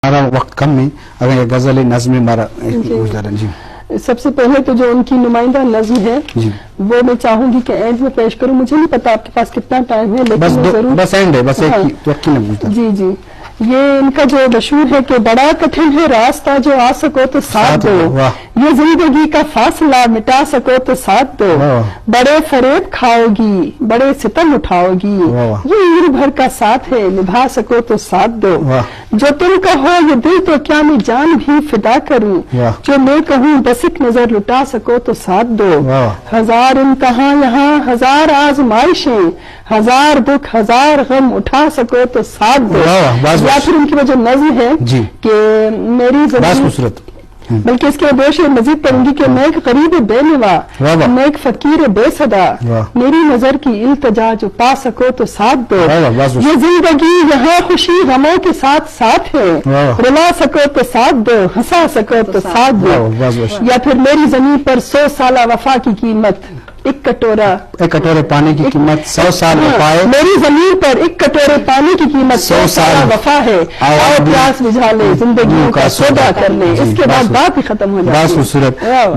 ہمارا وقت کم ہے، اگر یہ غزل نظم ہمارا گزارا جی۔ سب سے پہلے تو جو ان کی نمائندہ نظم ہے جی وہ میں چاہوں گی کہ اینڈ میں پیش کروں، مجھے نہیں پتا آپ کے پاس کتنا ٹائم ہے لیکن میں ضرور بس اینڈ ہے، بس ایک وقت نہیں ملتا۔ جی جی، یہ ان کا جو مشہور ہے کہ بڑا کٹھن ہے راستہ جو آ سکو تو ساتھ دو، یہ زندگی کا فاصلہ مٹا سکو تو ساتھ دو، بڑے فریب کھاؤ گی بڑے ستم اٹھاؤ گی، یہ عمر بھر کا ساتھ ہے نبھا سکو تو ساتھ دو، جو تم کہو یہ دل تو کیا میں جان بھی فدا کروں، جو میں کہوں بس ایک نظر لٹا سکو تو ساتھ دو، ہزار امتحان یہاں ہزار آزمائشیں، ہزار دکھ ہزار غم اٹھا سکو تو ساتھ دو۔ یا پھر ان کی وہ جو نظم ہے کہ میری زمین، بلکہ اس کے دو شعر مزید پڑھوں گی کہ میں ایک غریب بے نوا، میں ایک فقیر بے صدا، میری نظر کی التجا جو پا سکو تو ساتھ دو، یہ زندگی یہاں خوشی غموں کے ساتھ ساتھ ہے، رلا سکو تو ساتھ دو ہنسا سکو تو ساتھ دو۔ یا پھر میری زمین پر 100 سالہ وفا کی قیمت ایک کٹورے پانی کی قیمت 100 سال وفا ہے، میری زمین پر ایک کٹورے پانی کی قیمت 100 سال وفا ہے، آؤ پیاس بجھا لے زندگیوں کا سودا کر لے، اس کے بعد بات ہی ختم ہو جاتی ہے۔